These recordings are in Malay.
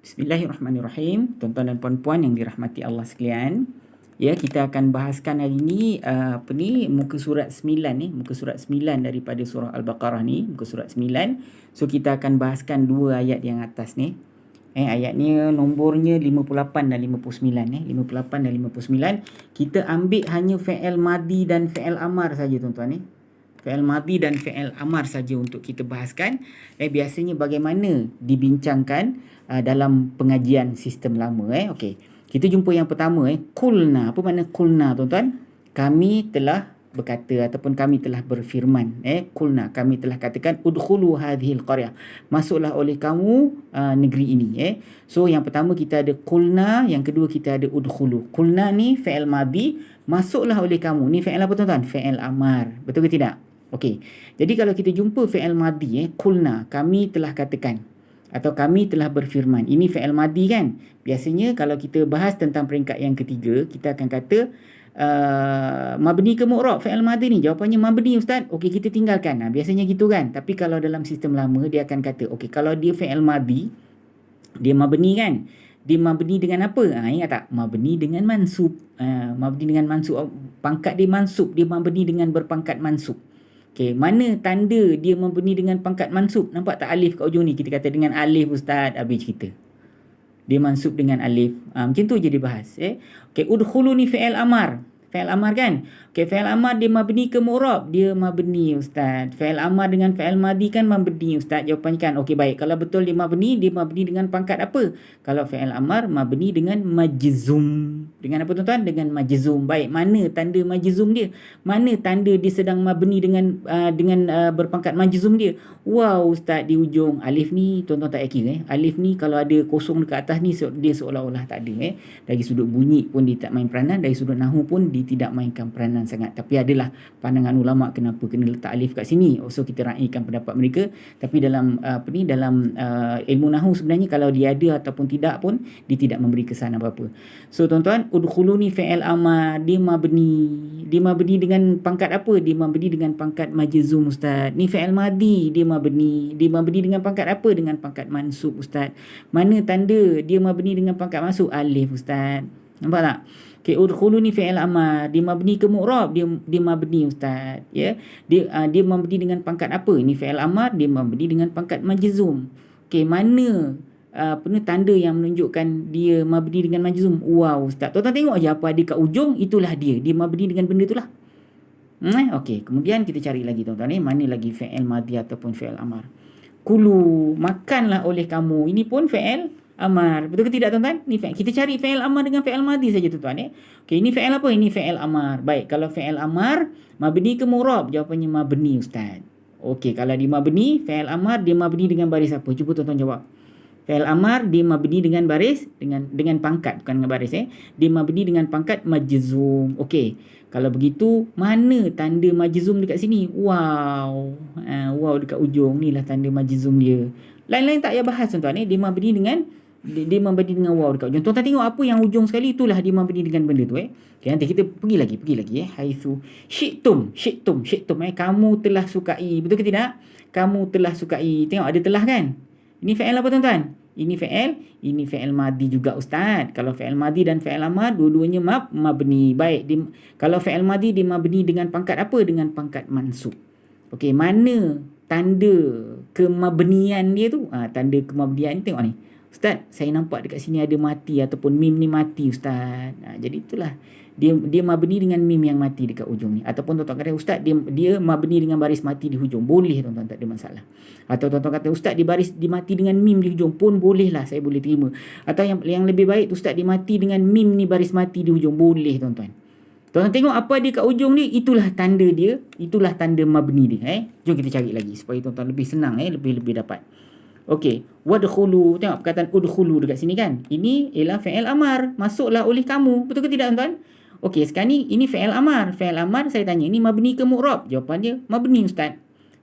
Bismillahirrahmanirrahim. Tuan-tuan dan puan-puan yang dirahmati Allah sekalian. Ya, kita akan bahaskan hari ini muka surat 9 ni, muka surat 9 daripada surah Al-Baqarah ni, muka surat 9. So kita akan bahaskan dua ayat yang atas ni. Ayatnya nombornya 58 dan 59 ni, 58 dan 59. Kita ambil hanya fi'il madi dan fi'il amar saja tuan-tuan ni. Fi'il madi dan fi'il amar saja untuk kita bahaskan. Biasanya bagaimana dibincangkan dalam pengajian sistem lama. Okey. Kita jumpa yang pertama, kulna. Apa makna kulna tuan-tuan? Kami telah berkata ataupun kami telah berfirman. Kulna, kami telah katakan udkhulu hadhil qaryah. Masuklah oleh kamu negeri ini. So yang pertama kita ada kulna, yang kedua kita ada udkhulu. Kulna ni fi'il madi, masuklah oleh kamu. Ni fi'il apa tuan-tuan? Fi'il amar. Betul ke tidak? Okey. Jadi kalau kita jumpa fi'il madi, kulna, kami telah katakan atau kami telah berfirman. Ini fi'il madi kan? Biasanya kalau kita bahas tentang peringkat yang ketiga, kita akan kata mabni ke mu'rab fi'il madi ni? Jawapannya mabni ustaz. Okey, kita tinggalkan. Biasanya gitu kan? Tapi kalau dalam sistem lama dia akan kata, okey, kalau dia fi'il madi, dia mabni kan? Dia mabni dengan apa? Ingat tak? Mabni dengan mansub. Mabni dengan mansub. Pangkat dia mansub. Dia mabni dengan berpangkat mansub. Okey, mana tanda dia membeni dengan pangkat mansub? Nampak tak alif kat ujung ni? Kita kata dengan alif ustaz, habis cerita. Dia mansub dengan alif. Macam tu je dia bahas. Okey, udkhulu ni fi'il amar. Fi'il amar kan? Okey, fi'il amar dia mabni ke mu'rab? Dia mabni ustaz. Fi'il amar dengan fi'il madi kan mabni ustaz. Jawapannya kan. Okey, baik. Kalau betul dia mabni dengan pangkat apa? Kalau fi'il amar mabni dengan majzum. Dengan apa tuan-tuan? Dengan majzum. Baik, mana tanda majzum dia? Mana tanda dia sedang mabni dengan berpangkat majzum dia? Wow ustaz, di ujung alif ni tuan-tuan tak yakin alif ni kalau ada kosong dekat atas ni dia seolah-olah tak ada. Dari sudut bunyi pun dia tak main peranan, dari sudut nahu pun dia tidak mainkan peranan sangat. Tapi adalah pandangan ulama kenapa kena letak alif kat sini. So kita raikan pendapat mereka. Tapi dalam ilmu nahu sebenarnya kalau dia ada ataupun tidak pun dia tidak memberi kesan apa-apa. So tuan-tuan, udkhulu ni fi'il amar, dia mabni dengan pangkat apa? Dia mabni dengan pangkat majzum ustaz. Ni fi'il madi, dia mabni dengan pangkat apa? Dengan pangkat mansub ustaz. Mana tanda dia mabni dengan pangkat mansub? Alif ustaz. Nampak tak? Okey, udkhulu ni fi'il amar, dia mabni ke mu'rab? Dia mabni ustaz. Ya. Dia mabni dengan pangkat apa? Ini fi'il amar, dia mabni dengan pangkat majzum. Okey, mana tanda yang menunjukkan dia mabni dengan majzum? Wow ustaz. Tuan-tuan tengok aja apa ada kat ujung, itulah dia. Dia mabni dengan benda itulah. Okey, kemudian kita cari lagi tuan-tuan mana lagi fi'il madi ataupun fi'il amar. Kulu, makanlah oleh kamu. Ini pun fi'il amar. Betul ke tidak tuan-tuan? Ni kita cari fi'il amar dengan fi'il madi saja tuan-tuan. Okey, ini fi'il apa? Ini fi'il amar. Baik, kalau fi'il amar mabni ke mu'rab? Jawapannya mabni ustaz. Okey, kalau dia mabni, fi'il amar dia mabni dengan baris apa? Cuba tuan-tuan jawab. Fi'il amar dia mabni dengan baris dengan pangkat, bukan dengan baris Dia mabni dengan pangkat majzum. Okey. Kalau begitu, mana tanda majzum dekat sini? Wow. Wow dekat ujung ni lah tanda majzum dia. Lain-lain tak payah bahas tuan-tuan Dia mabni dengan wow dekat ujung. Tuan-tuan tengok apa yang ujung sekali, itulah dia mabni dengan benda tu Okay, nanti kita pergi lagi haitsu syi'tum. Kamu telah sukai. Betul ke tidak? Kamu telah sukai. Tengok ada telah kan? Ini fi'il apa tuan-tuan? Ini fi'il madi juga ustaz. Kalau fi'il madi dan fi'il amar dua-duanya mabni. Baik, kalau fi'il madi dia mabni dengan pangkat apa? Dengan pangkat mansub. Okey, mana tanda kemabnian dia tu? Tanda kemabnian ni tengok ni. Ustaz, saya nampak dekat sini ada mati ataupun mim ni mati ustaz. Jadi itulah dia mabni dengan mim yang mati dekat ujung ni. Ataupun tuan-tuan kata ustaz dia mabni dengan baris mati di hujung. Boleh tuan-tuan, tak ada masalah. Atau tuan-tuan kata ustaz dia mati dengan mim di hujung pun bolehlah, saya boleh terima. Atau yang lebih baik ustaz dia mati dengan mim ni baris mati di hujung. Boleh tuan-tuan. Tuan-tuan tengok apa dia kat ujung ni, itulah tanda dia, itulah tanda mabni dia. Jom kita cari lagi supaya tuan-tuan lebih senang lebih dapat. Okey, wadkhulu. Tengok perkataan udkhulu dekat sini kan. Ini ialah fi'il amar, masuklah oleh kamu. Betul ke tidak tuan-tuan? Okey, sekarang ni ini fi'il amar. Fi'il amar saya tanya ini mabni ke mu'rab? Jawapannya mabni ustaz.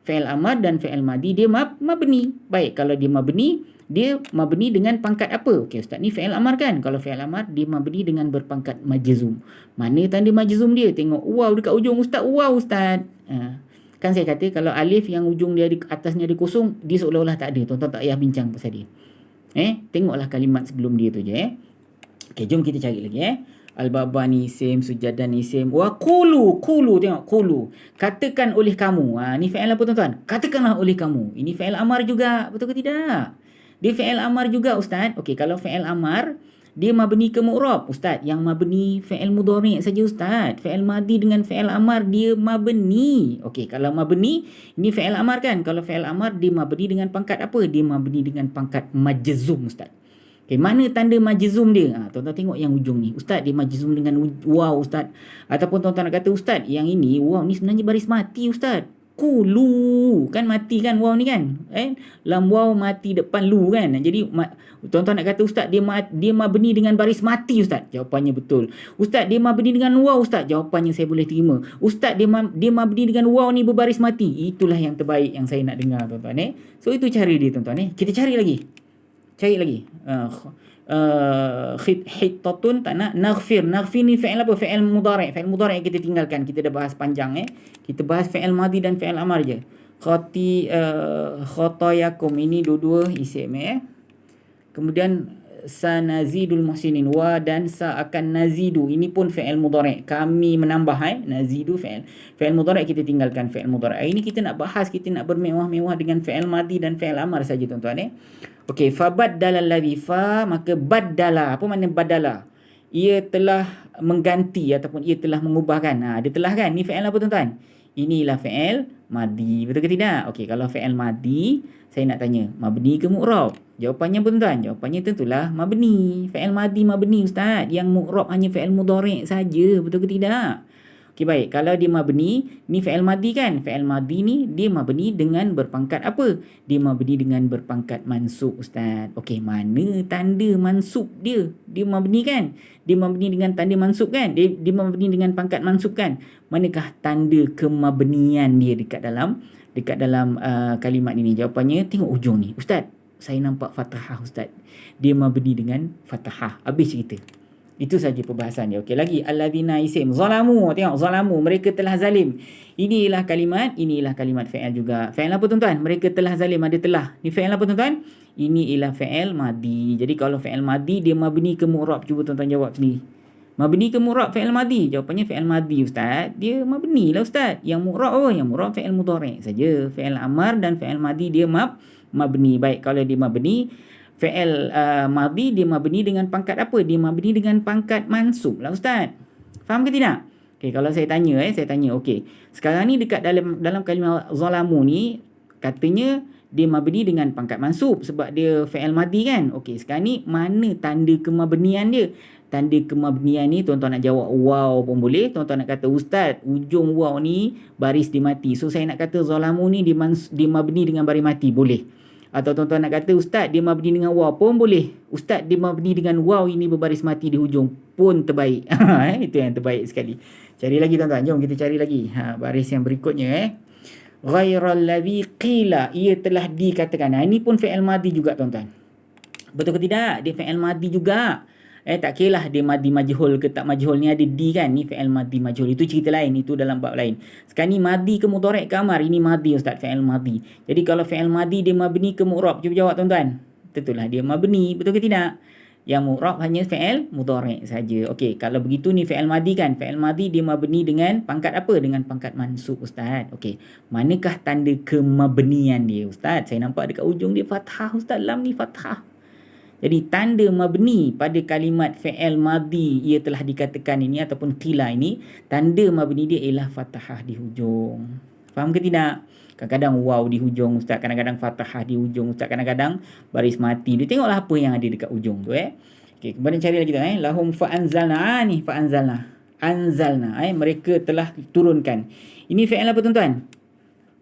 Fi'il amar dan fi'il madi dia mabni. Baik, kalau dia mabni dengan pangkat apa? Okey ustaz, ni fi'il amar kan? Kalau fi'il amar dia mabni dengan berpangkat majzum. Mana tanda majzum dia? Tengok wow dekat ujung ustaz. Wow ustaz. Kan saya kata kalau alif yang ujung dia atasnya ada kosong, dia seolah-olah tak ada. Tuan-tuan tak payah bincang pasal dia. Tengoklah kalimat sebelum dia tu je. Okey, jom kita cari lagi Al-Baba ni isim, Sujadan ni isim. Wa qulu, tengok qulu. Katakan oleh kamu. Ni fi'il apa tuan-tuan? Katakanlah oleh kamu. Ini fi'il amar juga, betul ke tidak? Dia fi'il amar juga ustaz. Okey, kalau fi'il amar dia mabni ke mu'rab ustaz. Yang mabni fi'il mudhari' saja ustaz. Fi'il madi dengan fi'il amar dia mabni. Okey, kalau mabni ini fi'il amar kan? Kalau fi'il amar dia mabni dengan pangkat apa? Dia mabni dengan pangkat majzum ustaz. Okay, mana tanda majzum dia? Tuan-tuan tengok yang ujung ni. Ustaz, dia majzum dengan waw ustaz. Ataupun tuan-tuan nak kata ustaz, yang ini waw ni sebenarnya baris mati ustaz. Kulu. Kan mati kan waw ni kan? Lam waw mati depan lu kan? Jadi tuan-tuan nak kata ustaz, dia mabni dengan baris mati ustaz. Jawapannya betul. Ustaz, dia mabni dengan waw ustaz. Jawapannya saya boleh terima. Ustaz, dia mabni dengan waw ni berbaris mati. Itulah yang terbaik yang saya nak dengar tuan-tuan. So itu cara dia tuan-tuan. Kita cari lagi. Hittatun tak nak. Naghfir ni fi'il apa? Fi'il mudhari'. Fi'il mudhari' kita tinggalkan. Kita dah bahas panjang Kita bahas fi'il madi dan fi'il amar je. Khotayakum ini dua-dua isim Kemudian sanazidul muhsinin. Wa dan sa akan nazidu. Ini pun fi'il mudhari'. Kami menambah nazidu fi'il mudhari', kita tinggalkan fi'il mudhari'. Ini kita nak bahas, kita nak bermewah-mewah dengan fi'il madi dan fi'il amar saja tuan-tuan Okey, fa baddala alladhi maka baddala. Apa makna baddala? Ia telah mengganti ataupun ia telah mengubahkan. Dia telah kan? Ni fi'il apa tuan-tuan? Inilah fi'il madi. Betul ke tidak? Okey, kalau fi'il madi, saya nak tanya, mabni ke mu'rab? Jawapannya apa tuan-tuan? Jawapannya tentulah mabni. Fi'il madi mabni ustaz. Yang mu'rab hanya fi'il mudhari' saja. Betul ke tidak? Okey, baik. Kalau dia mabni, ni fi'il madi kan? Fi'il madi ni dia mabni dengan berpangkat apa? Dia mabni dengan berpangkat mansub ustaz. Okey, mana tanda mansub dia? Dia mabni kan? Dia mabni dengan tanda mansub kan? Dia mabni dengan pangkat mansub kan? Manakah tanda kemabnian dia dekat dalam kalimat ini? Jawapannya tengok ujung ni. Ustaz, saya nampak fathah ustaz. Dia mabni dengan fathah. Habis cerita. Itu saja perbahasan dia. Okey, lagi alladzina isim zalamu. Tengok zalamu, mereka telah zalim. Inilah kalimat fi'il juga. Fi'il apa tuan-tuan? Mereka telah zalim, ada telah. Ni fi'il apa tuan-tuan? Ini ialah fi'il madi. Jadi kalau fi'il madi dia mabni ke mu'rab, cuba tuan-tuan jawab sini. Mabni ke mu'rab fi'il madi? Jawapannya fi'il madi ustaz. Dia mabni lah ustaz. Yang mu'rab apa? Yang mu'rab fi'il mudhari' saja. Fi'il amar dan fi'il madi dia mabni. Baik, kalau dia mabni, fi'il madi dia mabni dengan pangkat apa? Dia mabni dengan pangkat mansub lah ustaz. Faham ke tidak? Okey, kalau saya tanya okey. Sekarang ni dekat dalam kalimah zalamu ni katanya dia mabni dengan pangkat mansub sebab dia fi'il madi kan? Okey, sekarang ni mana tanda kemabnian dia? Tanda kemabnian ni tuan-tuan nak jawab waw pun boleh. Tuan-tuan nak kata ustaz, ujung waw ni baris dia mati. So saya nak kata zalamu ni dia mabni dengan baris mati, boleh. Atau tuan-tuan nak kata ustaz dia mabni dengan waw pun boleh. Ustaz dia mabni dengan waw ini berbaris mati di hujung pun terbaik. Itu yang terbaik sekali. Cari lagi tuan-tuan. Jom kita cari lagi. Baris yang berikutnya ghairal ladzi qila, ia telah dikatakan. Ini pun fi'il madi juga tuan-tuan. Betul ke tidak? Dia fi'il madi juga. Tak kira lah dia madi majhul ke tak majhul, ni ada di kan, ni fi'il madi majhul, itu cerita lain, itu dalam bab lain. Sekarang ni madi ke mudhari' ke amar, ini madi ustaz, fi'il madi. Jadi kalau fi'il madi dia mabni ke mu'rab, cuba jawab tuan-tuan. Tentulah dia mabni, betul ke tidak? Yang mu'rab hanya fi'il mudhari' saja. Okey, kalau begitu ni fi'il madi kan, fi'il madi dia mabni dengan pangkat apa? Dengan pangkat mansub ustaz. Okey, manakah tanda kemabnian dia ustaz? Saya nampak dekat ujung dia fathah ustaz, lam ni fathah. Jadi tanda mabni pada kalimat fi'il madi ia telah dikatakan ini ataupun qila ini, tanda mabni dia ialah fathah di hujung. Faham ke tidak? Kadang-kadang waw di hujung ustaz, kadang-kadang fathah di hujung ustaz, kadang-kadang baris mati. Dia tengoklah apa yang ada dekat ujung tu Okey, kemudian cari lagi tu lahum fa anzalna ni fa anzalna mereka telah turunkan. Ini fi'il apa tuan-tuan?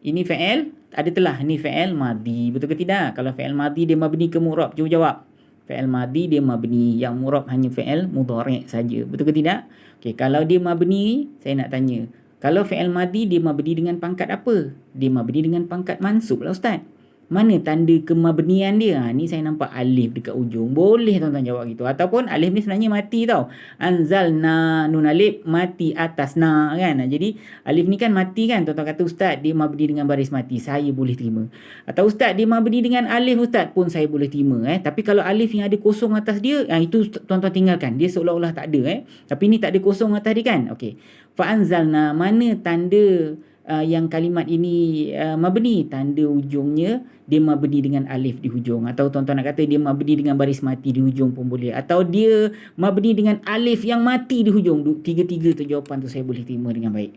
Ini fi'il ada telah, ni fi'il madi. Betul ke tidak? Kalau fi'il madi dia mabni ke mu'rab, cuba jawab. Fi'il madi dia mabni, yang mu'rab hanya fi'il mudhari' saja. Betul ke tidak? Okey, kalau dia mabni, saya nak tanya. Kalau fi'il madi dia mabni dengan pangkat apa? Dia mabni dengan pangkat mansub lah ustaz. Betul ke tidak? Kalau fi'il madi dia mabni dengan pangkat apa? Dia mabni dengan pangkat mansub. Betul ke tidak? Kalau fi'il madi dia mabni dengan pangkat apa? Dia mabni dengan pangkat mansub lah ustaz. Betul ke tidak? Kalau fi'il madi dia mabni dengan pangkat apa? Dia mabni dengan pangkat mansub lah ustaz. Betul ke tidak? Okey, kalau dia mabni, saya nak tanya. Kalau fi'il madi Mana tanda kemabnian dia? Ni saya nampak alif dekat ujung. Boleh tuan-tuan jawab gitu. Ataupun alif ni sebenarnya mati tau. Anzalna, nun alif mati atas na kan. Jadi alif ni kan mati kan. Tuan-tuan kata ustaz dia mabni dengan baris mati. Saya boleh terima. Atau ustaz dia mabni dengan alif ustaz pun saya boleh terima. Tapi kalau alif yang ada kosong atas dia, itu tuan-tuan tinggalkan. Dia seolah-olah tak ada. Tapi ni tak ada kosong atas dia kan. Okey. Fa'anzalna, mana tanda yang kalimat ini mabni, tanda ujungnya dia mabni dengan alif di hujung, atau tuan-tuan nak kata dia mabni dengan baris mati di hujung pun boleh, atau dia mabni dengan alif yang mati di hujung. Tiga-tiga tu jawapan tu saya boleh terima dengan baik.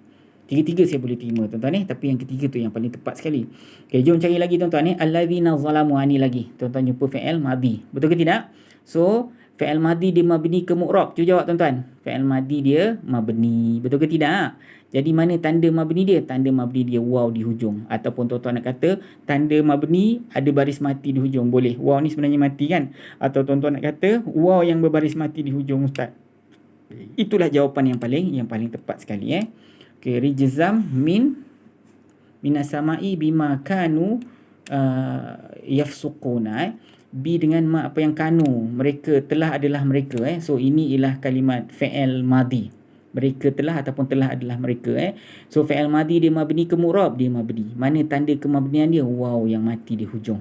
Tiga-tiga saya boleh terima tuan-tuan tapi yang ketiga tu yang paling tepat sekali. Okey, jom cari lagi tuan-tuan allazina zalamu, ni lagi tuan-tuan jumpa fi'il madhi, betul ke tidak? So fi'il madhi dia mabni ke mu'rab, cuba jawab tuan-tuan. Fi'il madhi dia mabni, betul ke tidak? Jadi mana tanda mabni dia? Tanda mabni dia waw di hujung. Ataupun tuan-tuan nak kata tanda mabni ada baris mati di hujung. Boleh. Waw ni sebenarnya mati kan? Atau tuan-tuan nak kata waw yang berbaris mati di hujung ustaz. Itulah jawapan yang paling tepat sekali Okey, rijzam minasamai bima kanu yafsuquna. Bi dengan apa yang kanu, mereka telah adalah mereka So ini ialah kalimat fi'il madhi. Mereka telah ataupun telah adalah mereka So fi'il madhi dia mabni ke mu'rab, dia mabni. Mana tanda kemabnian dia? Waw yang mati di hujung.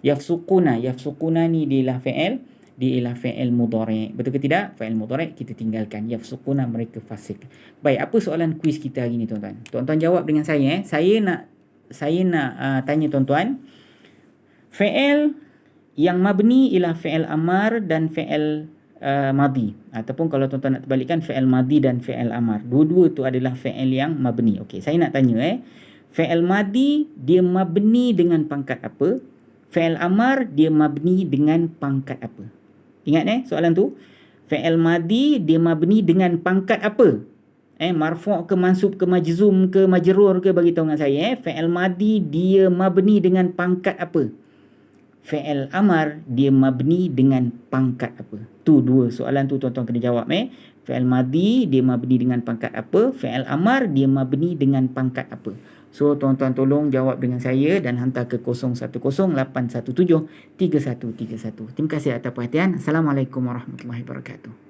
Yafsuquna ni dia ialah fi'il mudhari'. Betul ke tidak? Fi'il mudhari' kita tinggalkan. Yafsuquna, mereka fasik. Baik, apa soalan kuis kita hari ni tuan-tuan? Tuan-tuan jawab dengan saya Saya nak tanya tuan-tuan, fi'il yang mabni ialah fi'il amar dan fi'il madhi, ataupun kalau tuan-tuan nak terbalikkan fi'il madhi dan fi'il amar. Dua-dua tu adalah fi'il yang mabni. Okey, saya nak tanya fi'il madhi dia mabni dengan pangkat apa? Fi'il amar dia mabni dengan pangkat apa? Ingat soalan tu. Fi'il madhi dia mabni dengan pangkat apa? Marfu' ke mansub ke majzum ke majrur ke, bagi tahu dengan saya fi'il madhi dia mabni dengan pangkat apa? Fi'il amar dia mabni dengan pangkat apa? Tu dua soalan tu tuan-tuan kena jawab Fi'il madhi dia mabni dengan pangkat apa? Fi'il amar dia mabni dengan pangkat apa? So tuan-tuan tolong jawab dengan saya dan hantar ke 0108173131. Terima kasih atas perhatian. Assalamualaikum warahmatullahi wabarakatuh.